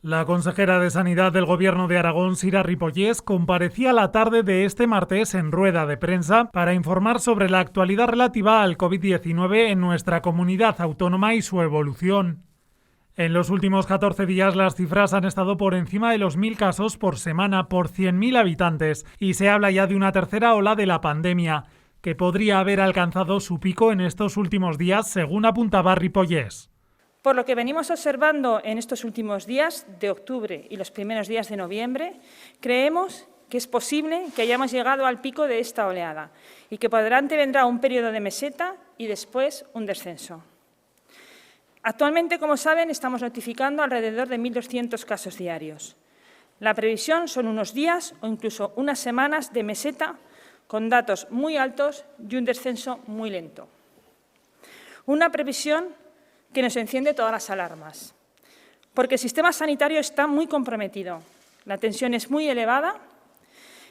La consejera de Sanidad del Gobierno de Aragón, Sira Ripollés, comparecía la tarde de este martes en rueda de prensa para informar sobre la actualidad relativa al COVID-19 en nuestra comunidad autónoma y su evolución. En los últimos 14 días las cifras han estado por encima de los 1.000 casos por semana por 100.000 habitantes y se habla ya de una tercera ola de la pandemia, que podría haber alcanzado su pico en estos últimos días, según apuntaba Ripollés. Por lo que venimos observando en estos últimos días de octubre y los primeros días de noviembre, creemos que es posible que hayamos llegado al pico de esta oleada y que por delante vendrá un periodo de meseta y después un descenso. Actualmente, como saben, estamos notificando alrededor de 1.200 casos diarios. La previsión son unos días o incluso unas semanas de meseta con datos muy altos y un descenso muy lento. Una previsión que nos enciende todas las alarmas, porque el sistema sanitario está muy comprometido, la tensión es muy elevada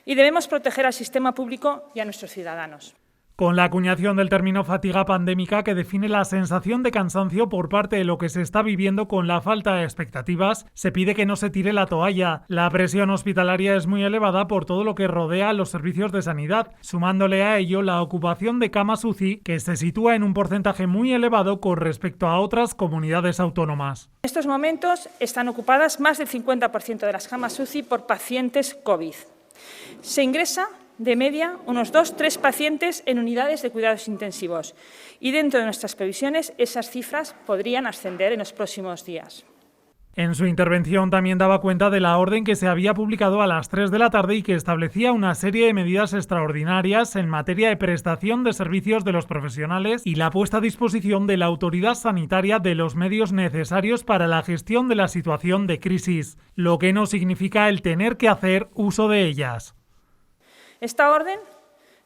y debemos proteger al sistema público y a nuestros ciudadanos. Con la acuñación del término fatiga pandémica, que define la sensación de cansancio por parte de lo que se está viviendo con la falta de expectativas, se pide que no se tire la toalla. La presión hospitalaria es muy elevada por todo lo que rodea a los servicios de sanidad, sumándole a ello la ocupación de camas UCI, que se sitúa en un porcentaje muy elevado con respecto a otras comunidades autónomas. En estos momentos están ocupadas más del 50% de las camas UCI por pacientes COVID. Se ingresa de media unos 2-3 pacientes en unidades de cuidados intensivos y dentro de nuestras previsiones esas cifras podrían ascender en los próximos días. En su intervención también daba cuenta de la orden que se había publicado a las 3 de la tarde y que establecía una serie de medidas extraordinarias en materia de prestación de servicios de los profesionales y la puesta a disposición de la autoridad sanitaria de los medios necesarios para la gestión de la situación de crisis, lo que no significa el tener que hacer uso de ellas. Esta orden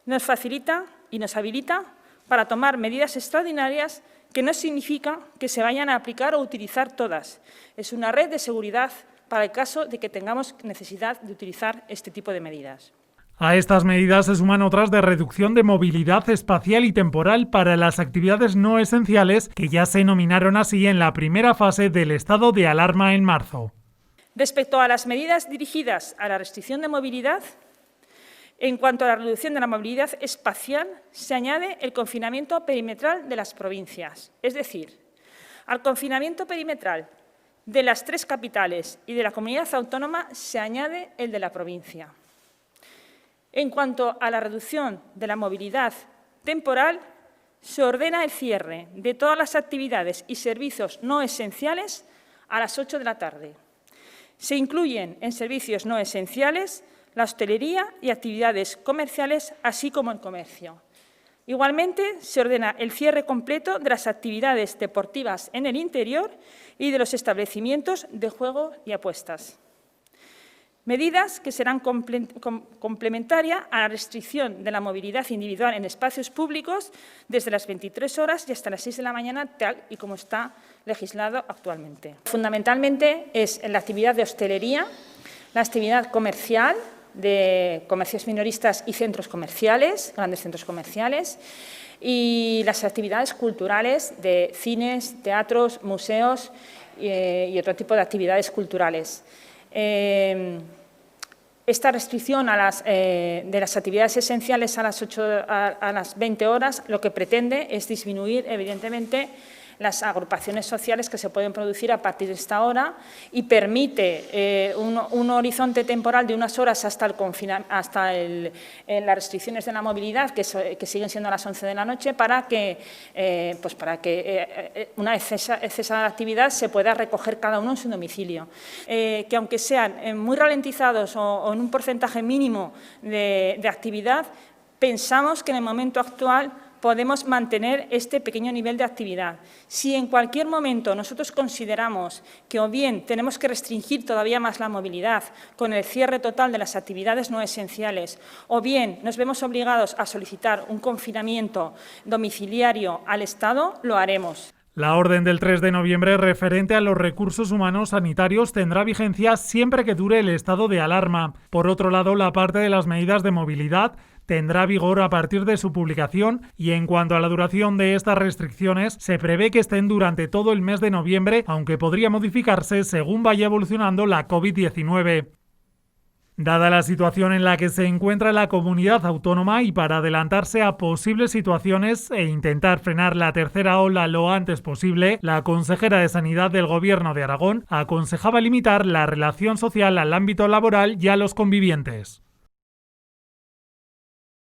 nos facilita y nos habilita para tomar medidas extraordinarias que no significa que se vayan a aplicar o utilizar todas. Es una red de seguridad para el caso de que tengamos necesidad de utilizar este tipo de medidas. A estas medidas se suman otras de reducción de movilidad espacial y temporal para las actividades no esenciales que ya se nominaron así en la primera fase del estado de alarma en marzo. Respecto a las medidas dirigidas a la restricción de movilidad, en cuanto a la reducción de la movilidad espacial, se añade el confinamiento perimetral de las provincias. Es decir, al confinamiento perimetral de las 3 capitales y de la comunidad autónoma se añade el de la provincia. En cuanto a la reducción de la movilidad temporal, se ordena el cierre de todas las actividades y servicios no esenciales a las 8 de la tarde. Se incluyen en servicios no esenciales la hostelería y actividades comerciales, así como el comercio. Igualmente, se ordena el cierre completo de las actividades deportivas en el interior y de los establecimientos de juego y apuestas. Medidas que serán complementarias a la restricción de la movilidad individual en espacios públicos desde las 23 horas y hasta las 6 de la mañana, tal y como está legislado actualmente. Fundamentalmente es en la actividad de hostelería, la actividad comercial, de comercios minoristas y centros comerciales, grandes centros comerciales, y las actividades culturales de cines, teatros, museos y otro tipo de actividades culturales. Esta restricción de las actividades esenciales a las 20 horas lo que pretende es disminuir, evidentemente, las agrupaciones sociales que se pueden producir a partir de esta hora y permite un horizonte temporal de unas horas hasta las restricciones de la movilidad, que siguen siendo a las 11 de la noche, para que una vez cesada la actividad se pueda recoger cada uno en su domicilio. Que aunque sean muy ralentizados o en un porcentaje mínimo de actividad, pensamos que en el momento actual podemos mantener este pequeño nivel de actividad. Si en cualquier momento nosotros consideramos que o bien tenemos que restringir todavía más la movilidad con el cierre total de las actividades no esenciales, o bien nos vemos obligados a solicitar un confinamiento domiciliario al Estado, lo haremos. La orden del 3 de noviembre referente a los recursos humanos sanitarios tendrá vigencia siempre que dure el estado de alarma. Por otro lado, la parte de las medidas de movilidad tendrá vigor a partir de su publicación y en cuanto a la duración de estas restricciones, se prevé que estén durante todo el mes de noviembre, aunque podría modificarse según vaya evolucionando la COVID-19. Dada la situación en la que se encuentra la comunidad autónoma y para adelantarse a posibles situaciones e intentar frenar la tercera ola lo antes posible, la consejera de Sanidad del Gobierno de Aragón aconsejaba limitar la relación social al ámbito laboral y a los convivientes.